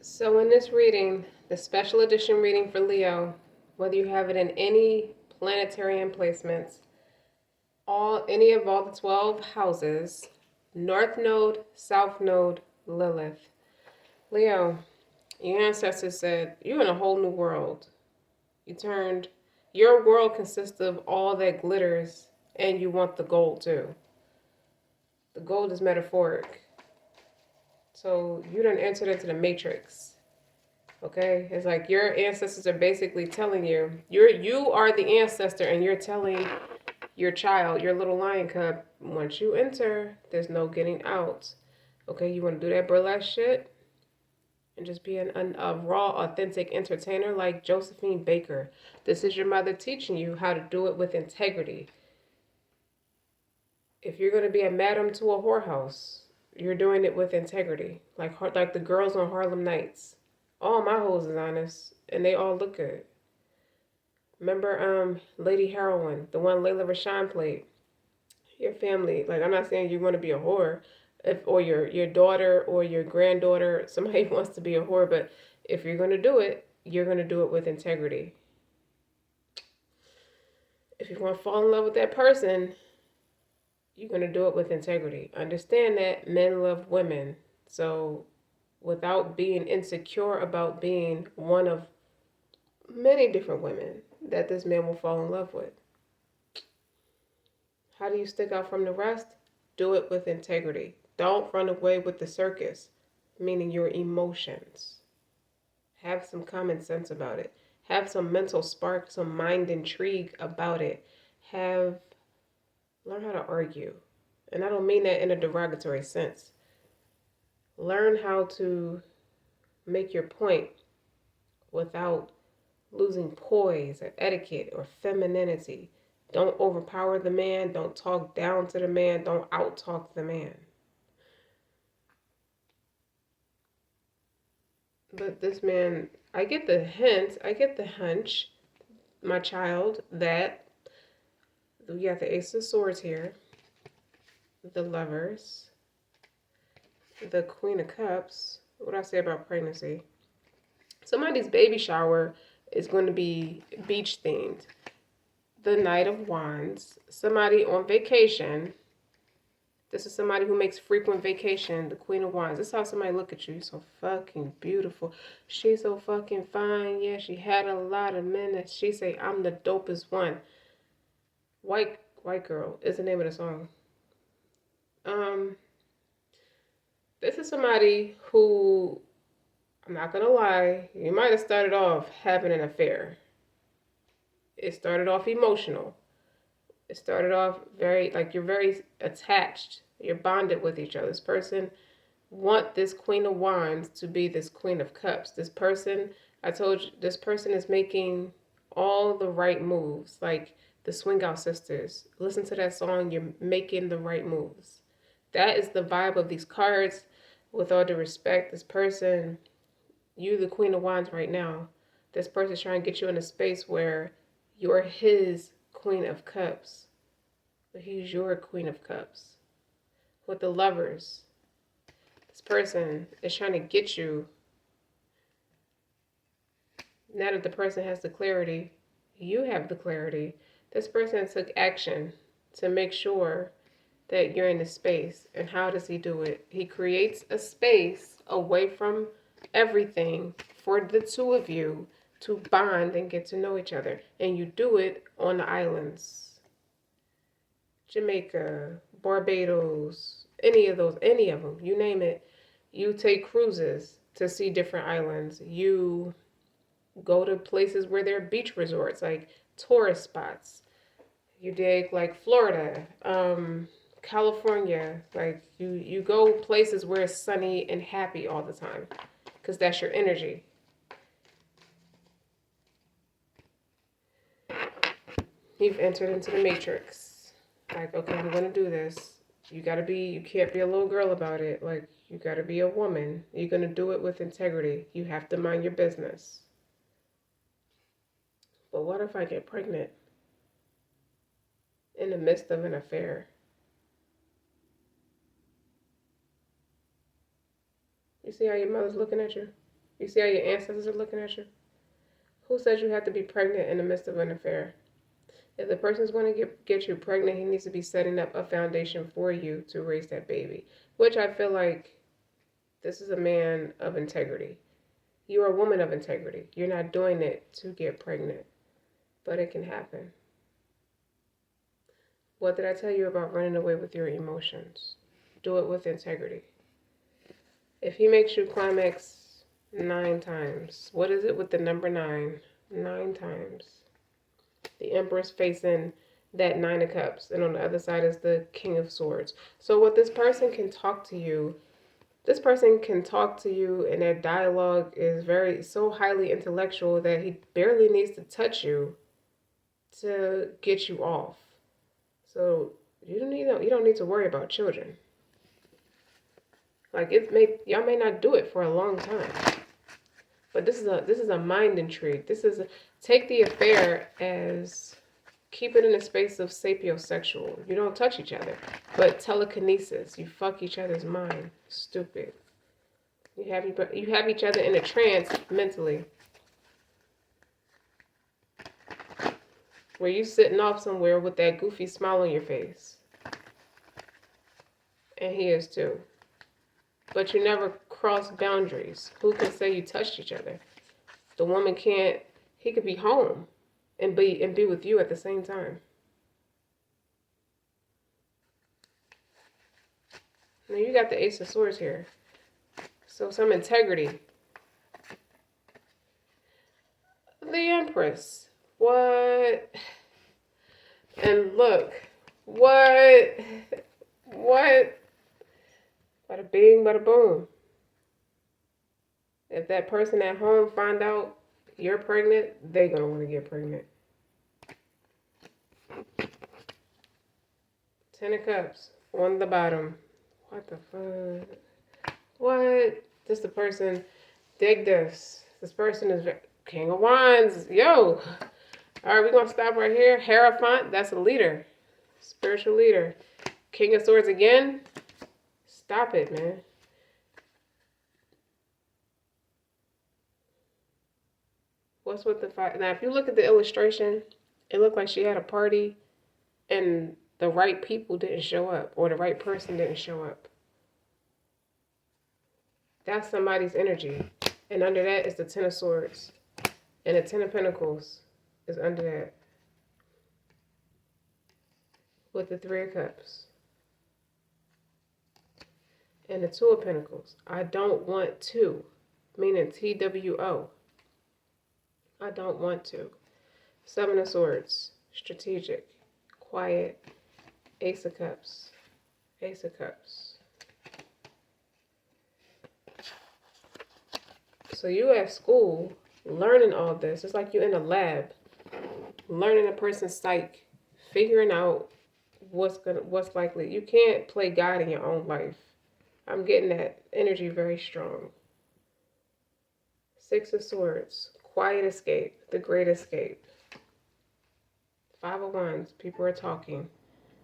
So in this reading, the special edition reading for Leo, whether you have it in any planetary emplacements, any of all the 12 houses, North Node, South Node, Lilith. Leo, your ancestors said you're in a whole new world. Your world consists of all that glitters, and you want the gold too. The gold is metaphoric. So you done entered into the matrix. Okay? It's like your ancestors are basically telling you are the ancestor, and you're telling your child, your little lion cub, once you enter, there's no getting out. Okay, you want to do that burlesque shit and just be a raw, authentic entertainer like Josephine Baker. This is your mother teaching you how to do it with integrity. If you're going to be a madam to a whorehouse, you're doing it with integrity, like the girls on Harlem Nights. All my hoes is honest, and they all look good. Remember, Lady Heroine, the one Layla Rashawn played. Your family, like I'm not saying you want to be a whore, if or your daughter or your granddaughter, somebody wants to be a whore, but if you're gonna do it, you're gonna do it with integrity. If you want to fall in love with that person, you're gonna do it with integrity. Understand that men love women, so without being insecure about being one of many different women that this man will fall in love with. How do you stick out from the rest? Do it with integrity. Don't run away with the circus, meaning your emotions. Have some common sense about it. Have some mental spark, some mind intrigue about it. Learn how to argue. And I don't mean that in a derogatory sense. Learn how to make your point without losing poise or etiquette or femininity. Don't overpower the man. Don't talk down to the man. Don't out-talk the man. But this man, I get the hint, I get the hunch, my child, that we got the Ace of Swords here, the Lovers, the Queen of Cups. What do I say about pregnancy? Somebody's baby shower is going to be beach themed. The Knight of Wands, somebody on vacation. This is somebody who makes frequent vacation, the Queen of Wands. This is how somebody look at you. So fucking beautiful. She's so fucking fine. Yeah, she had a lot of men that she say, I'm the dopest one. White Girl is the name of the song. This is somebody who, I'm not gonna lie, you might have started off having an affair. It started off emotional. It started off you're very attached. You're bonded with each other. This person want this Queen of Wands to be this Queen of Cups. This person, I told you, this person is making all the right moves. Like the Swing Out Sisters. Listen to that song. You're making the right moves. That is the vibe of these cards. With all due respect, this person, you the Queen of Wands right now, this person is trying to get you in a space where you're his Queen of Cups, but he's your Queen of Cups. With the Lovers, this person is trying to get you, now that the person has the clarity, you have the clarity. This person took action to make sure that you're in the space. And how does he do it? He creates a space away from everything for the two of you to bond and get to know each other. And you do it on the islands. Jamaica, Barbados, any of them, you name it. You take cruises to see different islands. You go to places where there are beach resorts, like tourist spots. You dig, like Florida, California. Like you go places where it's sunny and happy all the time, because that's your energy. You've entered into the matrix. Like, okay, I'm gonna do this. You can't be a little girl about it. Like, you gotta be a woman. You're gonna do it with integrity. You have to mind your business. But what if I get pregnant in the midst of an affair? You see how your mother's looking at you? You see how your ancestors are looking at you? Who says you have to be pregnant in the midst of an affair? If the person's going to get you pregnant, he needs to be setting up a foundation for you to raise that baby. Which I feel like this is a man of integrity. You're a woman of integrity. You're not doing it to get pregnant, but it can happen. What did I tell you about running away with your emotions? Do it with integrity. If he makes you climax 9 times, what is it with the number 9? 9 times. The Empress facing that 9 of Cups, and on the other side is the King of Swords. So what this person can talk to you, and their dialogue is so highly intellectual that he barely needs to touch you to get you off. So you don't need to worry about children. Like y'all may not do it for a long time, but this is a mind intrigue. Take the affair as keep it in a space of sapiosexual. You don't touch each other, but telekinesis. You fuck each other's mind. Stupid. You have each other in a trance mentally, where you sitting off somewhere with that goofy smile on your face, and he is too. But you never cross boundaries. Who can say you touched each other? The woman can't. He could be home and be with you at the same time. Now you got the Ace of Swords here. So some integrity. The Empress. What? And look. What? What? Bada bing, bada boom. If that person at home find out you're pregnant, they're going to want to get pregnant. 10 of Cups on the bottom. What the fuck? What? This the person. Dig this. This person is King of Wands. Yo. All right, we're going to stop right here. Hierophant, that's a leader. Spiritual leader. King of Swords again. Stop it, man. What's with the fight? Now, if you look at the illustration, it looked like she had a party and the right people didn't show up, or the right person didn't show up. That's somebody's energy. And under that is the 10 of Swords. And the 10 of Pentacles is under that. With the 3 of Cups. And the 2 of Pentacles. I don't want to. Meaning TWO. I don't want to. 7 of Swords. Strategic. Quiet. Ace of Cups. Ace of Cups. So you at school learning all this. It's like you're in a lab. Learning a person's psyche. Figuring out what's likely. You can't play God in your own life. I'm getting that energy very strong. 6 of Swords. Quiet escape. The great escape. 5 of Wands. People are talking.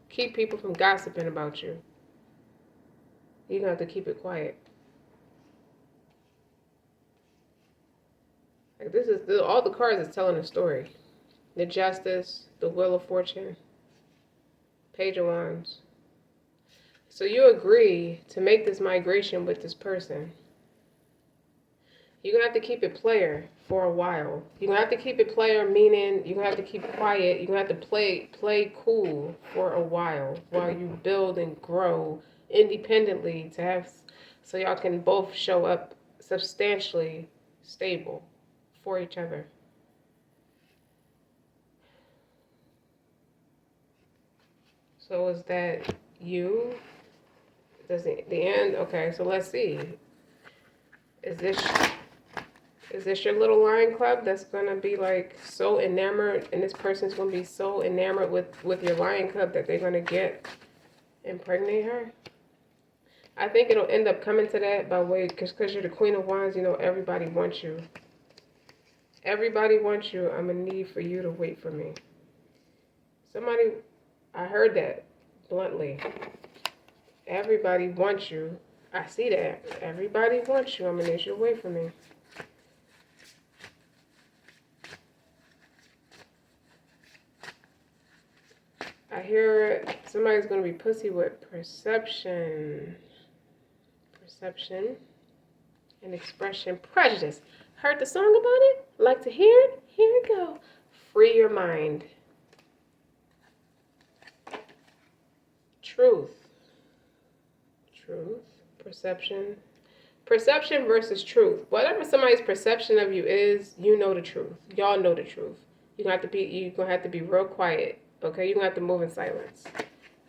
Keep people from gossiping about you. You're going to have to keep it quiet. Like all the cards is telling a story. The Justice. The Wheel of Fortune. Page of Wands. So you agree to make this migration with this person. You're going to have to keep it player for a while. You're going to have to keep it player, meaning you're going to have to keep quiet. You're going to have to play cool for a while you build and grow independently so y'all can both show up substantially stable for each other. So is that you? Does the end? Okay, so let's see. Is this your little lion club that's gonna be like so enamored, and this person's gonna be so enamored with your lion club that they're gonna get impregnate her? I think it'll end up coming to that by way, because you're the Queen of Wands. You know, everybody wants you. Everybody wants you. I'm gonna need for you to wait for me. Somebody, I heard that bluntly. Everybody wants you. I see that. Everybody wants you. I'm gonna need you to wait for me. I hear somebody's going to be pussy with perception. Perception and expression. Prejudice. Heard the song about it? Like to hear it? Here we go. Free your mind. Truth. Truth. Perception. Perception versus truth. Whatever somebody's perception of you is, you know the truth. Y'all know the truth. You're gonna have to be real quiet. Okay? You're gonna have to move in silence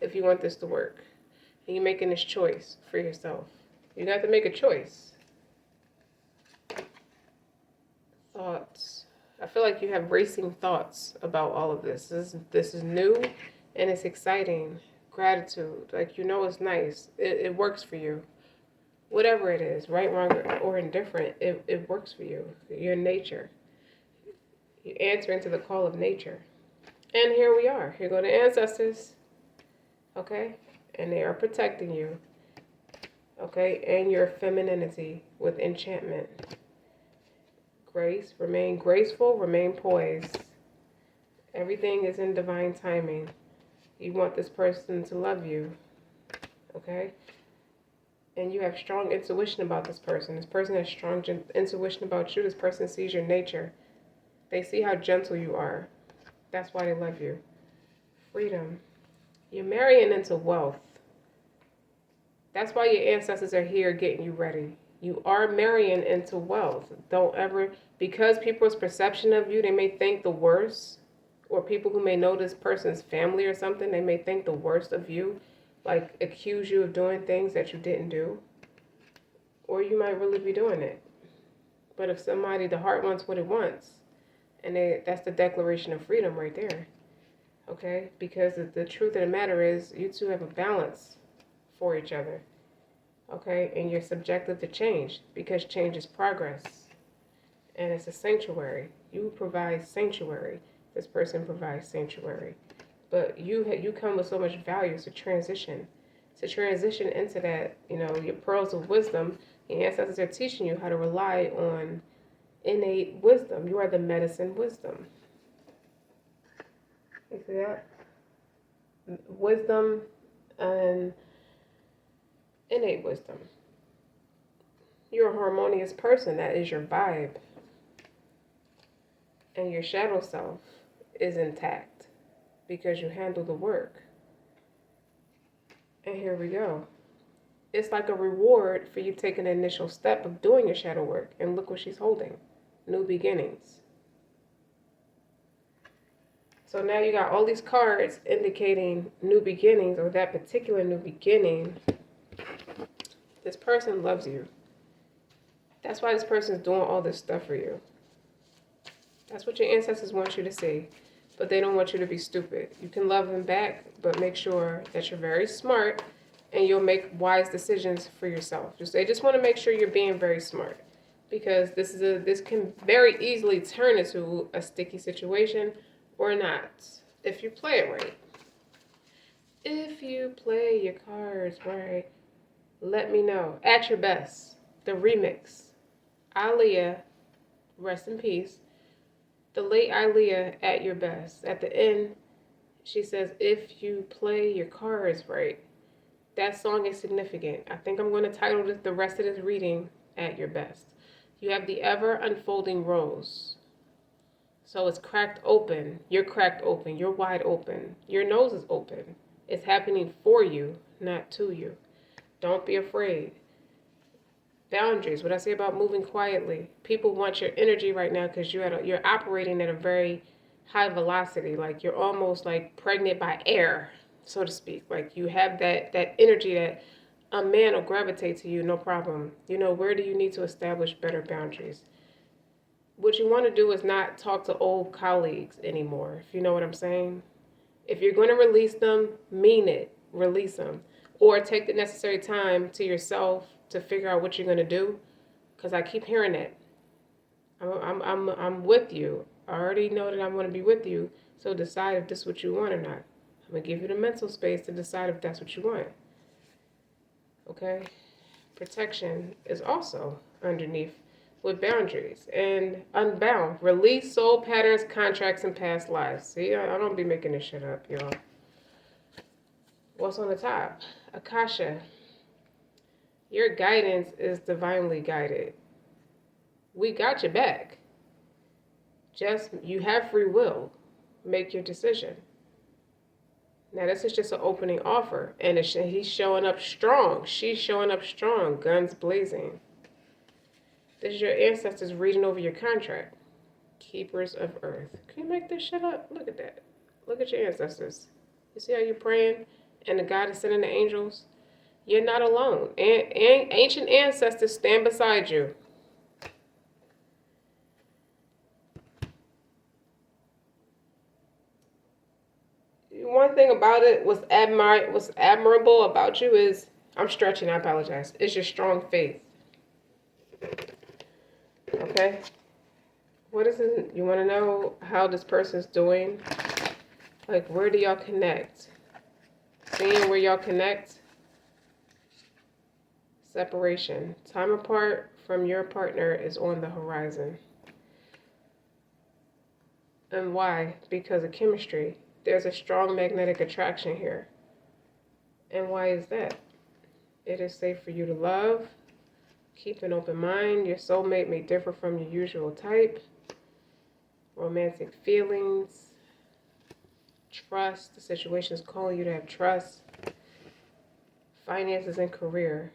if you want this to work. And you're making this choice for yourself. You got to make a choice. Thoughts. I feel like you have racing thoughts about all of this. This is new and it's exciting. Gratitude. Like, you know, it's nice. It works for you. Whatever it is, right, wrong, or indifferent, it works for you. Your nature. You answer into the call of nature. And here we are. Here go the ancestors. Okay? And they are protecting you. Okay? And your femininity with enchantment. Grace. Remain graceful. Remain poised. Everything is in divine timing. You want this person to love you. Okay? And you have strong intuition about this person. This person has strong intuition about you. This person sees your nature. They see how gentle you are. That's why they love you. Freedom. You're marrying into wealth. That's why your ancestors are here getting you ready. You are marrying into wealth. Don't ever, because people's perception of you, they may think the worst, or people who may know this person's family or something, they may think the worst of you. Like, accuse you of doing things that you didn't do. Or you might really be doing it. But if somebody, the heart wants what it wants, and that's the declaration of freedom right there. Okay? Because the truth of the matter is, you two have a balance for each other. Okay? And you're subjective to change, because change is progress. And it's a sanctuary. You provide sanctuary. This person provides sanctuary. But you come with so much value to transition into that, you know, your pearls of wisdom. Your ancestors are teaching you how to rely on innate wisdom. You are the medicine wisdom. You see that? Wisdom and innate wisdom. You're a harmonious person. That is your vibe. And your shadow self is intact. Because you handle the work. And here we go. It's like a reward for you taking the initial step of doing your shadow work. And look what she's holding. New beginnings. So now you got all these cards indicating new beginnings, or that particular new beginning. This person loves you. That's why this person is doing all this stuff for you. That's what your ancestors want you to see. But they don't want you to be stupid. You can love them back, but make sure that you're very smart and you'll make wise decisions for yourself. They just want to make sure you're being very smart, because this can very easily turn into a sticky situation or not if you play it right. If you play your cards right, let me know. At Your Best, the remix. Aaliyah, rest in peace. The late Aaliyah, At Your Best. At the end, she says, if you play your cards right. That song is significant. I think I'm going to title the rest of this reading, At Your Best. You have the ever unfolding rose. So it's cracked open. You're cracked open. You're wide open. Your nose is open. It's happening for you, not to you. Don't be afraid. Boundaries. What I say about moving quietly. People want your energy right now because you're operating at a very high velocity. Like you're almost like pregnant by air, so to speak. Like you have that energy that a man will gravitate to you, no problem. You know, where do you need to establish better boundaries? What you want to do is not talk to old colleagues anymore, if you know what I'm saying. If you're going to release them, mean it. Release them. Or take the necessary time to yourself to figure out what you're going to do. Because I keep hearing that. I'm with you. I already know that I'm going to be with you. So decide if this is what you want or not. I'm going to give you the mental space to decide if that's what you want. Okay? Protection is also underneath with boundaries and unbound. Release soul patterns, contracts, and past lives. See, I don't be making this shit up, y'all. What's on the top? Akasha. Your guidance is divinely guided. We got your back. Just, you have free will. Make your decision. Now, this is just an opening offer. And he's showing up strong. She's showing up strong. Guns blazing. This is your ancestors reading over your contract. Keepers of Earth. Can you make this shit up? Look at that. Look at your ancestors. You see how you're praying? And the God is sending the angels? You're not alone. Ancient ancestors stand beside you. One thing about it, what's admirable about you is, I'm stretching, I apologize, it's your strong faith. Okay? What is it? You want to know how this person's doing? Like, where do y'all connect? Seeing where y'all connect. Separation. Time apart from your partner is on the horizon. And why? Because of chemistry. There's a strong magnetic attraction here. And why is that? It is safe for you to love. Keep an open mind. Your soulmate may differ from your usual type. Romantic feelings. Trust. The situation is calling you to have trust. Finances and career.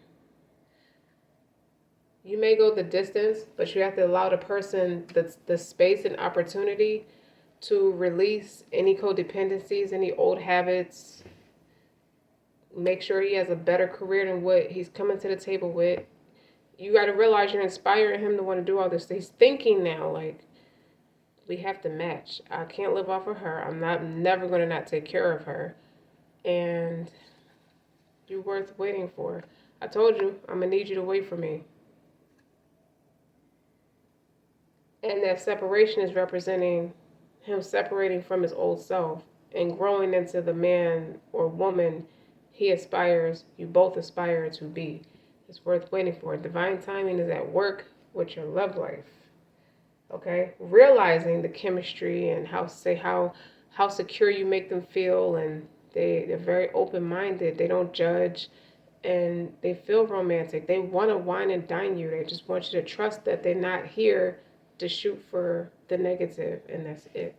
You may go the distance, but you have to allow the person the space and opportunity to release any codependencies, any old habits. Make sure he has a better career than what he's coming to the table with. You got to realize you're inspiring him to want to do all this. He's thinking now, like, we have to match. I can't live off of her. I'm never going to not take care of her. And you're worth waiting for. I told you, I'm going to need you to wait for me. And that separation is representing him separating from his old self and growing into the man or woman he aspires, you both aspire to be. It's worth waiting for. Divine timing is at work with your love life. Okay? Realizing the chemistry and how secure you make them feel, and they're very open-minded. They don't judge, and they feel romantic. They want to wine and dine you. They just want you to trust that they're not here to shoot for the negative, and that's it.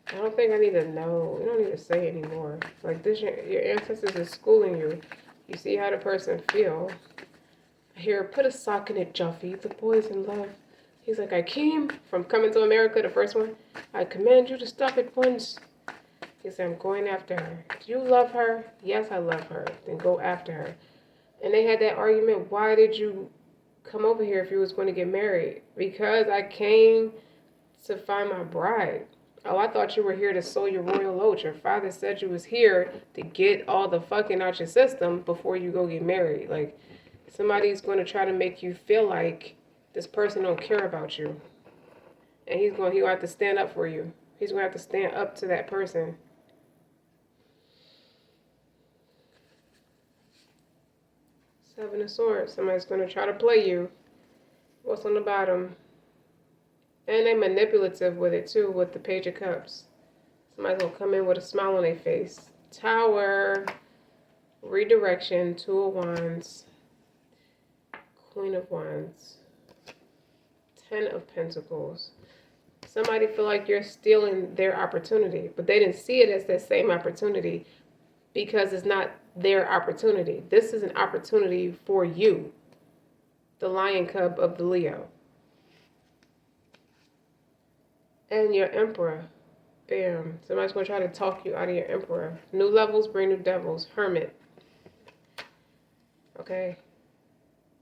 I don't think I need to know. You don't need to say anymore. Like this, your ancestors is schooling you. You see how the person feel. Here, put a sock in it, Juffy. The boy's in love. He's like, I came from Coming to America, the first one. I command you to stop at once. He said, I'm going after her. Do you love her? Yes, I love her. Then go after her. And they had that argument. Why did you come over here if you was going to get married? Because I came to find my bride. Oh, I thought you were here to sow your royal oats. Your father said you was here to get all the fucking out your system before you go get married. Like, somebody's going to try to make you feel like this person don't care about you. And he'll have to stand up for you. He's going to have to stand up to that person. Seven of Swords. Somebody's going to try to play you. What's on the bottom? And they're manipulative with it too, with the Page of Cups. Somebody's going to come in with a smile on their face. Tower. Redirection. Two of Wands. Queen of Wands. 10 of Pentacles. Somebody feel like you're stealing their opportunity, but they didn't see it as that same opportunity because it's not their opportunity. This is an opportunity for you, the lion cub of the Leo. And your Emperor. Bam. Somebody's going to try to talk you out of your Emperor. New levels bring new devils. Hermit. Okay.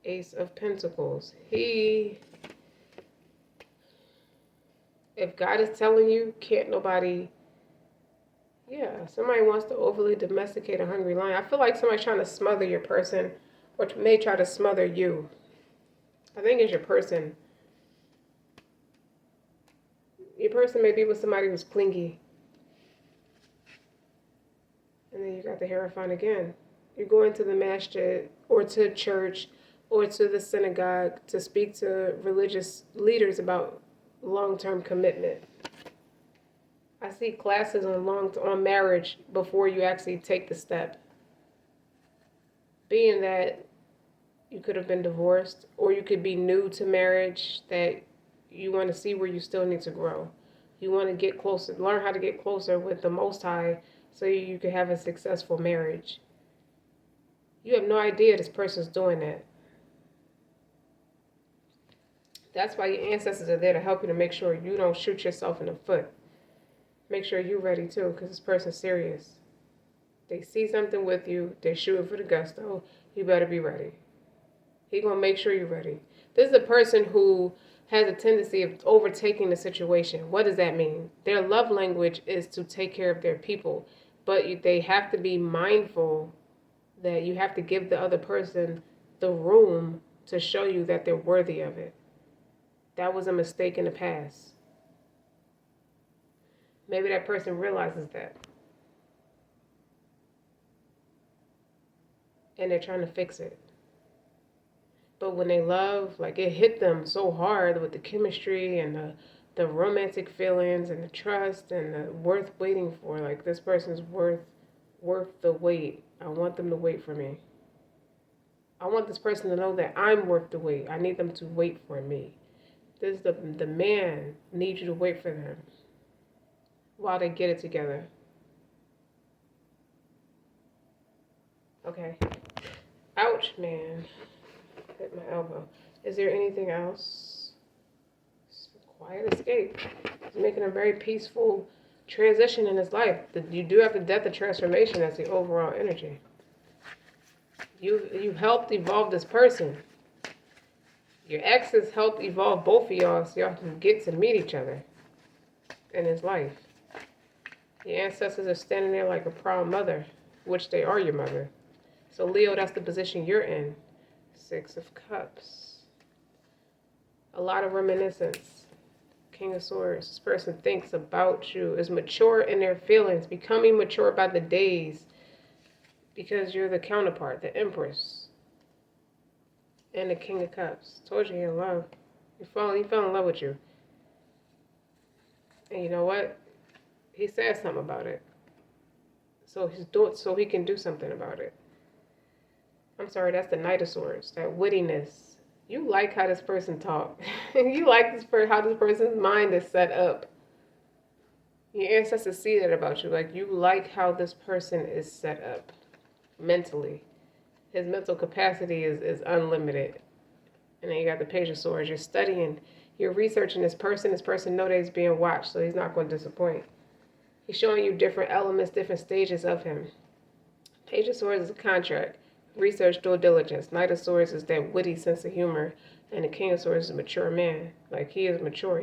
Ace of Pentacles. If God is telling you, can't nobody... Yeah, somebody wants to overly domesticate a hungry lion. I feel like somebody's trying to smother your person, or may try to smother you. I think it's your person. Your person may be with somebody who's clingy. And then you got the Hierophant again. You're going to the masjid or to church or to the synagogue to speak to religious leaders about long-term commitment. I see classes on marriage before you actually take the step. Being that you could have been divorced or you could be new to marriage, that you want to see where you still need to grow. You want to get closer, learn how to get closer with the Most High so you can have a successful marriage. You have no idea this person's doing that. That's why your ancestors are there to help you to make sure you don't shoot yourself in the foot. Make sure you're ready too, because this person's serious. They see something with you, they shoot it for the gusto. You better be ready. He's going to make sure you're ready. This is a person who has a tendency of overtaking the situation. What does that mean? Their love language is to take care of their people, but they have to be mindful that you have to give the other person the room to show you that they're worthy of it. That was a mistake in the past. Maybe that person realizes that. And they're trying to fix it. But when they love, like it hit them so hard with the chemistry and the romantic feelings and the trust and the worth waiting for. Like this person's worth the wait. I want them to wait for me. I want this person to know that I'm worth the wait. I need them to wait for me. This is the man needs you to wait for them while they get it together. Okay. Ouch, man. Hit my elbow. Is there anything else? Quiet escape. He's making a very peaceful transition in his life. You do have the death of transformation as the overall energy. You helped evolve this person. Your exes helped evolve both of y'all so y'all can get to meet each other in his life. Your ancestors are standing there like a proud mother, which they are your mother. So Leo, that's the position you're in. 6 of Cups. A lot of reminiscence. King of Swords. This person thinks about you, is mature in their feelings, becoming mature by the days because you're the counterpart, the Empress. And the King of Cups. Told you you're in love. He fell in love with you. And you know what? He said something about it. So he can do something about it. I'm sorry, that's the Knight of Swords. That wittiness. You like how this person talks. You like how this person's mind is set up. Your ancestors see that about you. Like, you like how this person is set up mentally. His mental capacity is unlimited. And then you got the Page of Swords. You're studying. You're researching this person. This person knows that he's being watched, so he's not going to disappoint. He's showing you different elements, different stages of him. Page of Swords is a contract. Research, due diligence. Knight of Swords is that witty sense of humor. And the King of Swords is a mature man. Like, he is mature.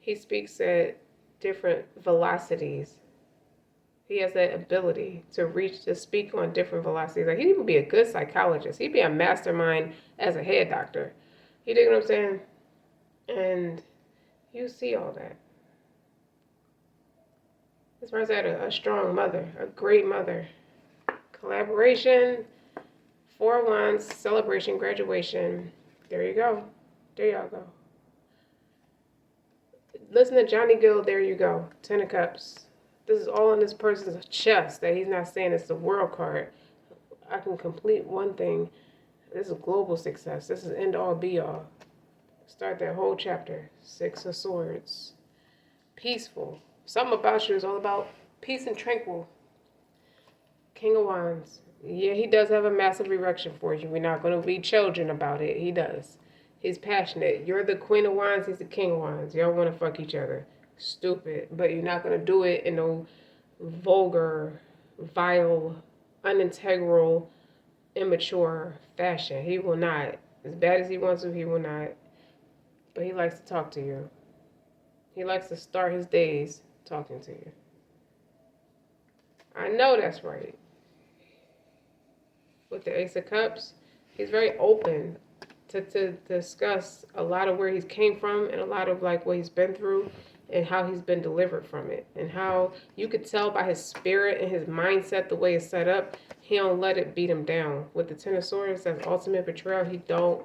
He speaks at different velocities. He has that ability to speak on different velocities. Like, he would be a good psychologist. He'd be a mastermind as a head doctor. You dig what I'm saying? And you see all that. This person had a strong mother, a great mother. Collaboration, 4 of Wands, celebration, graduation. There you go. There y'all go. Listen to Johnny Gill, there you go. 10 of Cups. This is all in this person's chest that he's not saying it's the world card. I can complete one thing. This is global success. This is end all be all. Start that whole chapter. 6 of Swords. Peaceful. Something about you is all about peace and tranquil. King of Wands. Yeah, he does have a massive erection for you. We're not going to be children about it. He does. He's passionate. You're the Queen of Wands. He's the King of Wands. Y'all want to fuck each other. Stupid. But you're not going to do it in no vulgar, vile, unintegral, immature fashion. He will not. As bad as he wants to, he will not. But he likes to talk to you. He likes to start his days talking to you. I know that's right. With the Ace of Cups, he's very open to discuss a lot of where he's came from and a lot of like what he's been through and how he's been delivered from it, and how you could tell by his spirit and his mindset, the way it's set up, he don't let it beat him down. With the Ten of Swords, that's ultimate betrayal. He don't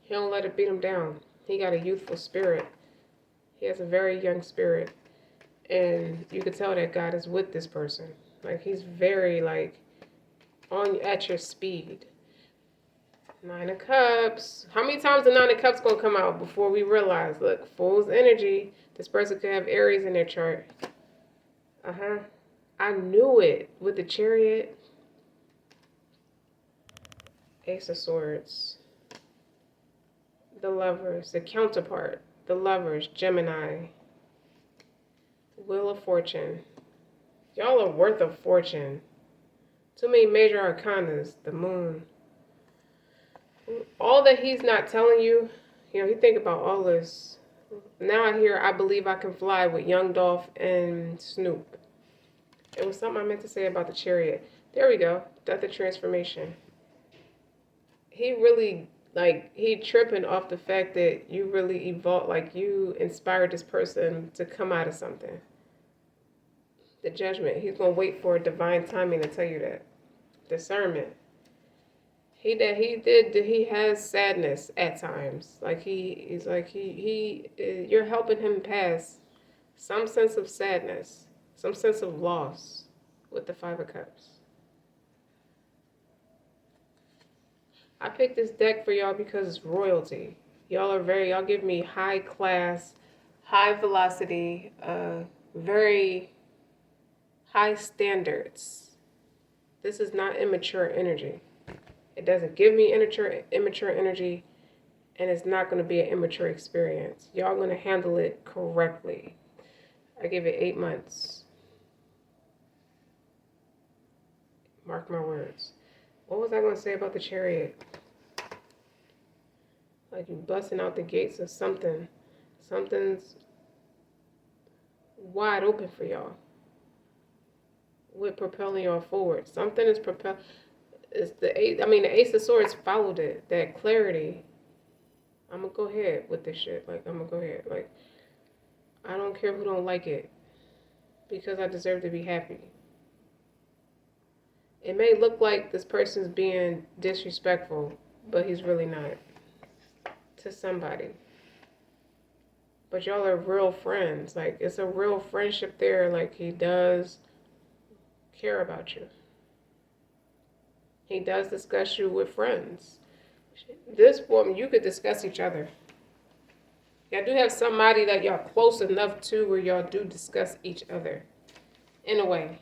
let it beat him down. He got a youthful spirit. He has a very young spirit, and you could tell that God is with this person. Like he's very like on at your speed. Nine of Cups. How many times the Nine of Cups gonna come out before we realize? Look, Fool's energy. This person could have Aries in their chart. I knew it with the Chariot. Ace of Swords. The Lovers. The counterpart. The Lovers. Gemini. Wheel of Fortune. Y'all are worth a fortune. Too many major arcanas. The Moon. All that he's not telling you, you think about all this. Now I hear I Believe I Can Fly with Young Dolph and Snoop. It was something I meant to say about the Chariot. There we go. Death of Transformation. He really, he tripping off the fact that you really evolved, like you inspired this person to come out of something. The Judgment. He's going to wait for divine timing to tell you that. Discernment. He has sadness at times. You're helping him pass some sense of sadness, some sense of loss with the Five of Cups. I picked this deck for y'all because it's royalty. Y'all give me high class, high velocity, very high standards. This is not immature energy. It doesn't give me immature energy, and it's not going to be an immature experience. Y'all going to handle it correctly. I give it 8 months. Mark my words. What was I going to say about the Chariot? Like you busting out the gates of something. Something's wide open for y'all. With propelling y'all forward. Something is propelling. It's the Ace of Swords followed it. That clarity. I'm going to go ahead with this shit. I'm going to go ahead. I don't care who don't like it. Because I deserve to be happy. It may look like this person's being disrespectful, but he's really not. To somebody. But y'all are real friends. It's a real friendship there. He does care about you. He does discuss you with friends. This woman, you could discuss each other. Y'all do have somebody that y'all close enough to where y'all do discuss each other. In a way.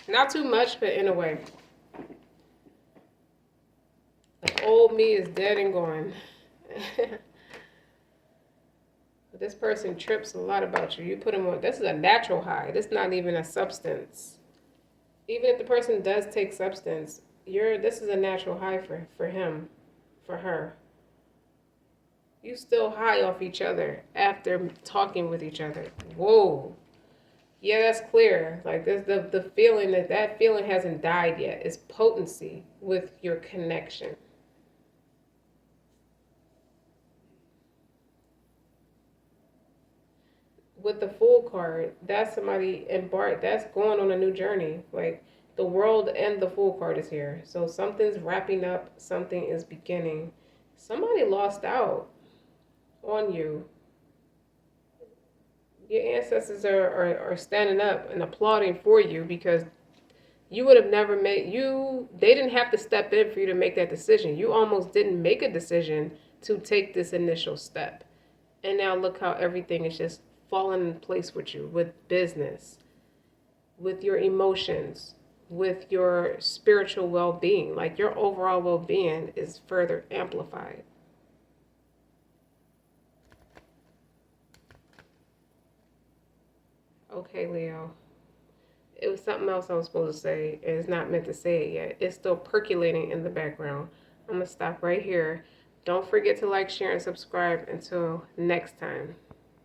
Not too much, but in a way. The old me is dead and gone. This person trips a lot about you. You put him on. This is a natural high. This is not even a substance. Even if the person does take substance, this is a natural high for him, for her. You still high off each other after talking with each other. Whoa. Yeah, that's clear. There's the feeling that feeling hasn't died yet. It's potency with your connection. With the Fool card, that's somebody that's going on a new journey. The World and the Fool card is here. So something's wrapping up, something is beginning. Somebody lost out on you. Your ancestors are standing up and applauding for you because you would have never they didn't have to step in for you to make that decision. You almost didn't make a decision to take this initial step. And now look how everything is just falling in place with you, with business, with your emotions, with your spiritual well-being. Your overall well-being is further amplified. Okay, Leo. It was something else I was supposed to say, and it's not meant to say it yet. It's still percolating in the background. I'm going to stop right here. Don't forget to like, share, and subscribe. Until next time.